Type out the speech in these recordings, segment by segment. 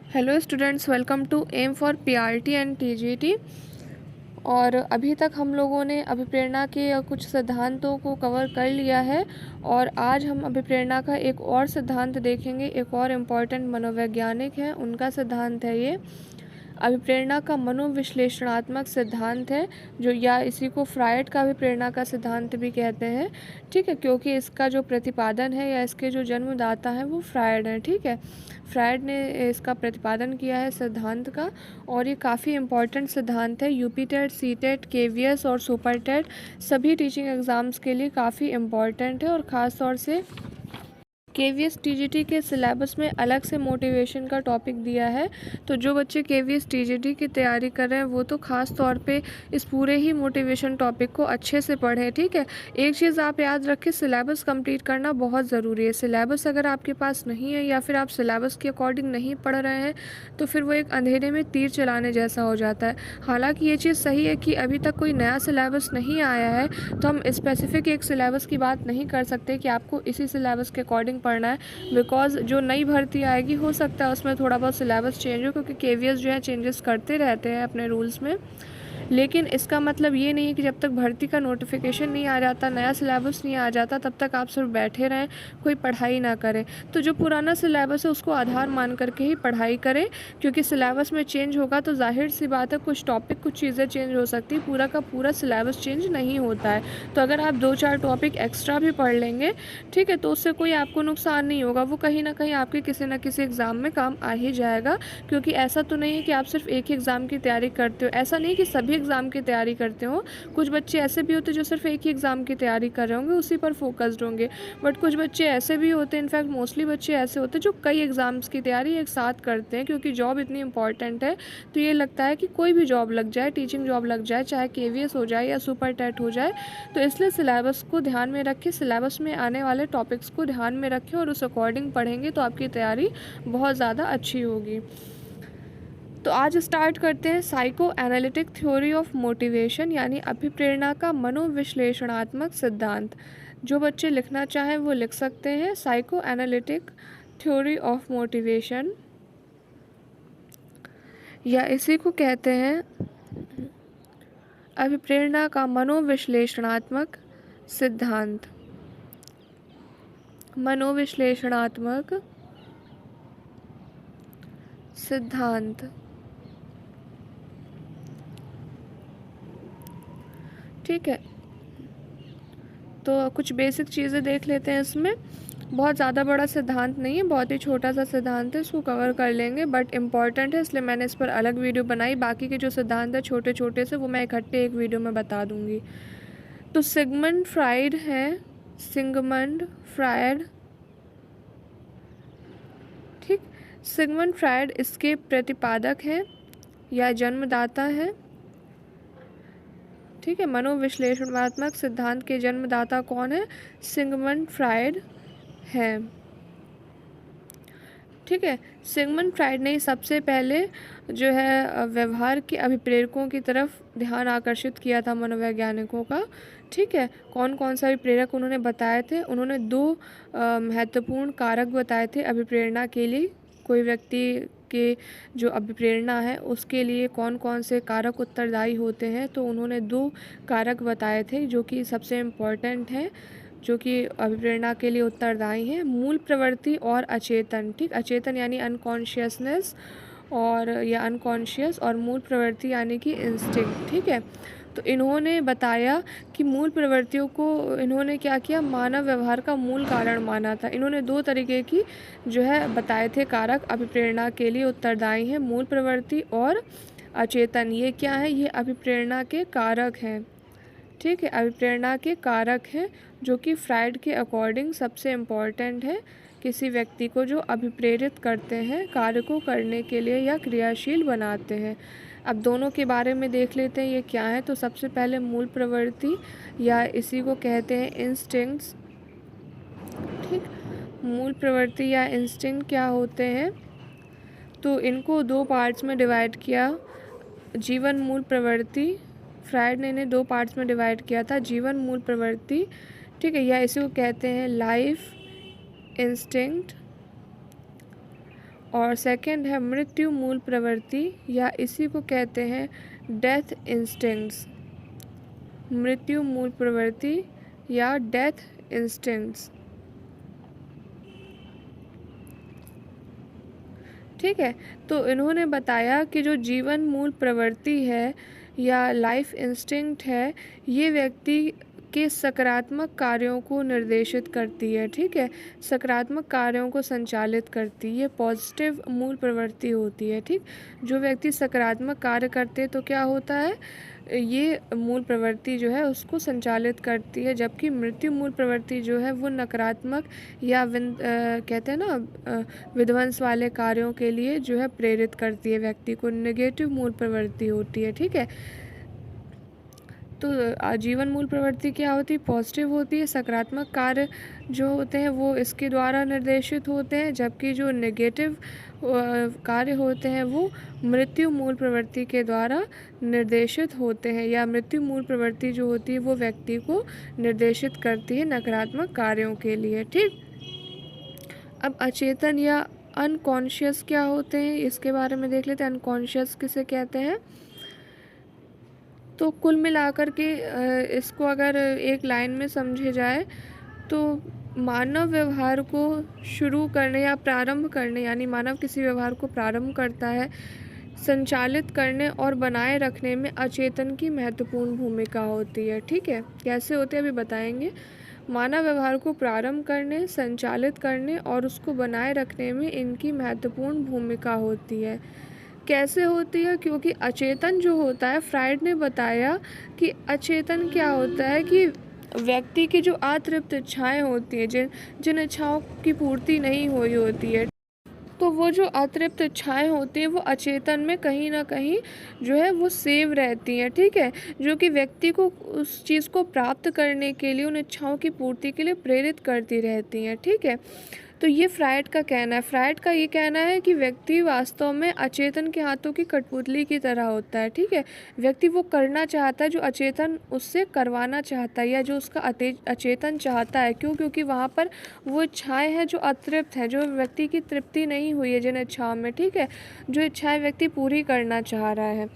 Hello students, welcome to M for PRT and TGT. और अभी तक हम लोगों ने अभिप्रेरणा के कुछ सिद्धांतों को कवर कर लिया है और आज हम अभिप्रेरणा का एक और सिद्धांत देखेंगे। एक और इम्पॉर्टेंट मनोवैज्ञानिक है, उनका सिद्धांत है ये। अभिप्रेरणा का मनोविश्लेषणात्मक सिद्धांत है, जो या इसी को फ्रायड का अभिप्रेरणा का सिद्धांत भी कहते हैं। ठीक है, क्योंकि इसका जो प्रतिपादन है या इसके जो जन्मदाता हैं वो फ्रायड हैं। ठीक है, फ्रायड ने इसका प्रतिपादन किया है सिद्धांत का, और ये काफ़ी इम्पॉर्टेंट सिद्धांत है। UP TET, C TET, KVS और सुपर टेट सभी टीचिंग एग्ज़ाम्स के लिए काफ़ी इम्पॉर्टेंट है। और ख़ास तौर से केवीएस टीजीटी के सिलेबस में अलग से मोटिवेशन का टॉपिक दिया है। तो जो बच्चे केवीएस टीजीटी की तैयारी कर रहे हैं वो तो ख़ास तौर पे इस पूरे ही मोटिवेशन टॉपिक को अच्छे से पढ़ें। ठीक है, एक चीज़ आप याद रखें, सिलेबस कंप्लीट करना बहुत ज़रूरी है। सिलेबस अगर आपके पास नहीं है या फिर आप सिलेबस के अकॉर्डिंग नहीं पढ़ रहे हैं तो फिर वो एक अंधेरे में तीर चलाने जैसा हो जाता है। हालाँकि ये चीज़ सही है कि अभी तक कोई नया सिलेबस नहीं आया है तो हम स्पेसिफिक एक सिलेबस की बात नहीं कर सकते कि आपको इसी सिलेबस के अकॉर्डिंग पढ़ना है, बिकॉज जो नई भर्ती आएगी हो सकता है उसमें थोड़ा बहुत सिलेबस चेंज हो, क्योंकि केवीएस जो है चेंजेस करते रहते हैं अपने रूल्स में। लेकिन इसका मतलब ये नहीं है कि जब तक भर्ती का नोटिफिकेशन नहीं आ जाता, नया सिलेबस नहीं आ जाता, तब तक आप सिर्फ बैठे रहें, कोई पढ़ाई ना करें। तो जो पुराना सिलेबस है उसको आधार मान करके ही पढ़ाई करें, क्योंकि सिलेबस में चेंज होगा तो जाहिर सी बात है कुछ टॉपिक, कुछ चीज़ें चेंज हो सकती है, पूरा का पूरा सिलेबस चेंज नहीं होता है। तो अगर आप 2-4 टॉपिक एक्स्ट्रा भी पढ़ लेंगे, ठीक है, तो उससे कोई आपको नुकसान नहीं होगा, वो कहीं ना कहीं आपके किसी न किसी एग्ज़ाम में काम आ ही जाएगा। क्योंकि ऐसा तो नहीं है कि आप सिर्फ एक ही एग्ज़ाम की तैयारी करते हो, ऐसा नहीं कि सभी एग्ज़ाम की तैयारी करते हो। कुछ बच्चे ऐसे भी होते हैं जो सिर्फ एक ही एग्ज़ाम की तैयारी कर रहे होंगे, उसी पर फोकस्ड होंगे। बट कुछ बच्चे ऐसे भी होते हैं, इनफैक्ट मोस्टली बच्चे ऐसे होते हैं जो कई एग्ज़ाम्स की तैयारी एक साथ करते हैं, क्योंकि जॉब इतनी इंपॉर्टेंट है। तो ये लगता है कि कोई भी जॉब लग जाए, टीचिंग जॉब लग जाए, चाहे केवीएस हो जाए या सुपर टेट हो जाए। तो इसलिए सिलेबस को ध्यान में रखें, सिलेबस में आने वाले टॉपिक्स को ध्यान में रखें और उस अकॉर्डिंग पढ़ेंगे तो आपकी तैयारी बहुत ज़्यादा अच्छी होगी। तो आज स्टार्ट करते हैं psycho analytic theory of motivation, यानी अभिप्रेरणा का मनोविश्लेषणात्मक सिद्धांत। जो बच्चे लिखना चाहें वो लिख सकते हैं, psycho analytic theory of motivation, या इसी को कहते हैं अभिप्रेरणा का मनोविश्लेषणात्मक सिद्धांत। मनोविश्लेषणात्मक सिद्धांत। ठीक है, तो कुछ बेसिक चीज़ें देख लेते हैं इसमें। बहुत ज़्यादा बड़ा सिद्धांत नहीं है, बहुत ही छोटा सा सिद्धांत है, इसको कवर कर लेंगे, बट इम्पॉर्टेंट है इसलिए मैंने इस पर अलग वीडियो बनाई। बाकी के जो सिद्धांत है छोटे छोटे से, वो मैं इकट्ठे एक वीडियो में बता दूंगी। तो सिगमंड फ्रायड है, सिगमंड फ्रायड। ठीक, सिगमंड फ्रायड इसके प्रतिपादक हैं या जन्मदाता है। ठीक है, मनोविश्लेषणात्मक सिद्धांत के जन्मदाता कौन है? सिगमंड फ्रायड है। ठीक है, सिगमंड फ्रायड ने सबसे पहले जो है व्यवहार के अभिप्रेरकों की तरफ ध्यान आकर्षित किया था मनोवैज्ञानिकों का। ठीक है, कौन कौन सा अभिप्रेरक उन्होंने बताए थे? उन्होंने 2 महत्वपूर्ण कारक बताए थे अभिप्रेरणा के लिए। कोई व्यक्ति के जो अभिप्रेरणा है उसके लिए कौन कौन से कारक उत्तरदायी होते हैं, तो उन्होंने 2 कारक बताए थे जो कि सबसे इम्पॉर्टेंट हैं, जो कि अभिप्रेरणा के लिए उत्तरदायी हैं। मूल प्रवृत्ति और अचेतन। ठीक, अचेतन यानी अनकॉन्शियसनेस और या अनकॉन्शियस, और मूल प्रवृत्ति यानी कि इंस्टिंक्ट। ठीक है, तो इन्होंने बताया कि मूल प्रवृत्तियों को इन्होंने क्या किया, मानव व्यवहार का मूल कारण माना था। इन्होंने 2 तरीके की जो है बताए थे कारक अभिप्रेरणा के लिए उत्तरदायी हैं, मूल प्रवृत्ति और अचेतन। ये क्या है? ये अभिप्रेरणा के कारक हैं। ठीक है, अभिप्रेरणा के कारक हैं जो कि फ्रायड के अकॉर्डिंग सबसे इम्पॉर्टेंट है, किसी व्यक्ति को जो अभिप्रेरित करते हैं कार्य को करने के लिए या क्रियाशील बनाते हैं। अब दोनों के बारे में देख लेते हैं ये क्या है। तो सबसे पहले मूल प्रवृत्ति या इसी को कहते हैं इंस्टिंक्ट्स। ठीक, मूल प्रवृत्ति या इंस्टिंक्ट क्या होते हैं? तो इनको 2 पार्ट्स में डिवाइड किया। जीवन मूल प्रवृत्ति, फ्रायड ने इन्हें 2 पार्ट्स में डिवाइड किया था, जीवन मूल प्रवृत्ति। ठीक है, या इसी को कहते हैं लाइफ इंस्टिंक्ट, और सेकंड है मृत्यु मूल प्रवृत्ति, या इसी को कहते हैं डेथ इंस्टिंक्ट्स। मृत्यु मूल प्रवृत्ति या डेथ इंस्टिंक्ट्स। ठीक है, तो इन्होंने बताया कि जो जीवन मूल प्रवृत्ति है या लाइफ इंस्टिंक्ट है, ये व्यक्ति के सकारात्मक कार्यों को निर्देशित करती है। ठीक है, सकारात्मक कार्यों को संचालित करती है, पॉजिटिव मूल प्रवृत्ति होती है। ठीक, जो व्यक्ति सकारात्मक कार्य करते हैं तो क्या होता है, ये मूल प्रवृत्ति जो है उसको संचालित करती है, जबकि मृत्यु मूल प्रवृत्ति जो है वो नकारात्मक या कहते हैं ना विध्वंस वाले कार्यों के लिए जो है प्रेरित करती है व्यक्ति को, नेगेटिव मूल प्रवृत्ति होती है। ठीक है, तो आजीवन मूल प्रवृत्ति क्या होती है, पॉजिटिव होती है, सकारात्मक कार्य जो होते हैं वो इसके द्वारा निर्देशित होते हैं, जबकि जो नेगेटिव कार्य होते हैं वो मृत्यु मूल प्रवृत्ति के द्वारा निर्देशित होते हैं, या मृत्यु मूल प्रवृत्ति जो होती है वो व्यक्ति को निर्देशित करती है नकारात्मक कार्यों के लिए। ठीक, अब अचेतन या अनकॉन्शियस क्या होते हैं, इसके बारे में देख लेते हैं। अनकॉन्शियस किसे कहते हैं, तो कुल मिलाकर के इसको अगर एक लाइन में समझे जाए तो मानव व्यवहार को शुरू करने या प्रारंभ करने, यानी मानव किसी व्यवहार को प्रारंभ करता है, संचालित करने और बनाए रखने में अचेतन की महत्वपूर्ण भूमिका होती है। ठीक है, कैसे होते हैं अभी बताएंगे। मानव व्यवहार को प्रारंभ करने, संचालित करने और उसको बनाए रखने में इनकी महत्वपूर्ण भूमिका होती है। कैसे होती है, क्योंकि अचेतन जो होता है, फ्राइड ने बताया कि अचेतन क्या होता है कि व्यक्ति की जो अतृप्त इच्छाएं होती हैं, जिन इच्छाओं की पूर्ति नहीं हुई होती है, तो वो जो अतृप्त इच्छाएं होती हैं वो अचेतन में कहीं ना कहीं जो है वो सेव रहती हैं। ठीक है, जो कि व्यक्ति को उस चीज़ को प्राप्त करने के लिए, उन इच्छाओं की पूर्ति के लिए प्रेरित करती रहती हैं। ठीक है, तो ये फ्राइड का कहना है। फ्राइड का ये कहना है कि व्यक्ति वास्तव में अचेतन के हाथों की कठपुतली की तरह होता है। ठीक है, व्यक्ति वो करना चाहता है जो अचेतन उससे करवाना चाहता है, या जो उसका अचेतन चाहता है। क्यों, क्योंकि वहाँ पर वो इच्छाएं हैं जो अतृप्त हैं, जो व्यक्ति की तृप्ति नहीं हुई है जिन इच्छाओं में। ठीक है, जो इच्छाएं व्यक्ति पूरी करना चाह रहा है।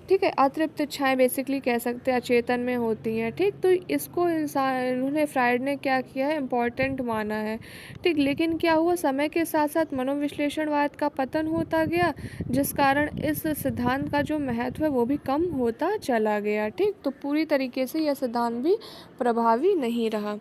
ठीक है, अतृप्त इच्छाएं बेसिकली कह सकते हैं अचेतन में होती हैं। ठीक, तो इसको इन्होंने फ्राइड ने क्या किया है, इम्पॉर्टेंट माना है। ठीक, लेकिन क्या हुआ, समय के साथ साथ मनोविश्लेषणवाद का पतन होता गया, जिस कारण इस सिद्धांत का जो महत्व है वो भी कम होता चला गया। ठीक, तो पूरी तरीके से यह सिद्धांत भी प्रभावी नहीं रहा।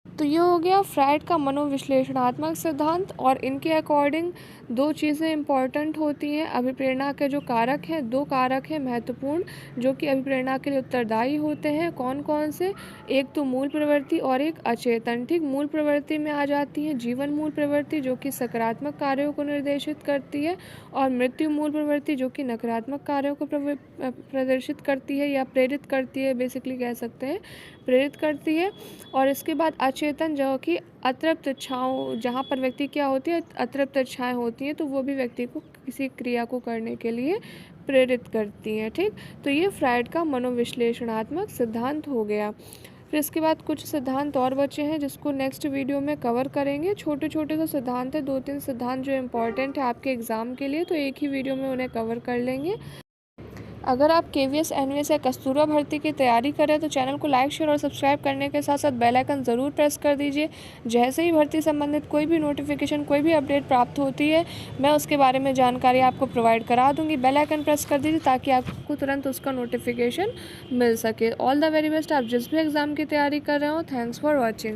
तो ये हो गया फ्राइड का मनोविश्लेषणात्मक सिद्धांत, और इनके अकॉर्डिंग दो चीज़ें इम्पॉर्टेंट होती हैं। अभिप्रेरणा के जो कारक हैं, दो कारक हैं महत्वपूर्ण, जो कि अभिप्रेरणा के लिए उत्तरदायी होते हैं। कौन कौन से, एक तो मूल प्रवृत्ति और एक अचेतन। ठीक, मूल प्रवृत्ति में आ जाती है जीवन मूल प्रवृत्ति, जो कि सकारात्मक कार्यों को निर्देशित करती है, और मृत्यु मूल प्रवृत्ति जो कि नकारात्मक कार्यों को प्रदर्शित करती है या प्रेरित करती है, बेसिकली कह सकते हैं प्रेरित करती है। और इसके बाद अचेतन जो कि अतृप्त इच्छाओं, जहाँ पर व्यक्ति क्या होती है, अतृप्त इच्छाएं होती हैं, तो वो भी व्यक्ति को किसी क्रिया को करने के लिए प्रेरित करती हैं। ठीक, तो ये फ्राइड का मनोविश्लेषणात्मक सिद्धांत हो गया। फिर इसके बाद कुछ सिद्धांत और बचे हैं जिसको नेक्स्ट वीडियो में कवर करेंगे। छोटे छोटे से सिद्धांत है, 2-3 सिद्धांत जो इम्पॉर्टेंट है आपके एग्ज़ाम के लिए, तो एक ही वीडियो में उन्हें कवर कर लेंगे। अगर आप KVS, NVS या कस्तूरबा भर्ती की तैयारी कर रहे हैं तो चैनल को लाइक, शेयर और सब्सक्राइब करने के साथ साथ बेल आइकन ज़रूर प्रेस कर दीजिए। जैसे ही भर्ती संबंधित कोई भी नोटिफिकेशन, कोई भी अपडेट प्राप्त होती है, मैं उसके बारे में जानकारी आपको प्रोवाइड करा दूँगी। बेल आइकन प्रेस कर दीजिए ताकि आपको तुरंत उसका नोटिफिकेशन मिल सके। ऑल द वेरी बेस्ट, आप जिस भी एग्ज़ाम की तैयारी कर रहे हो। Thanks for watching.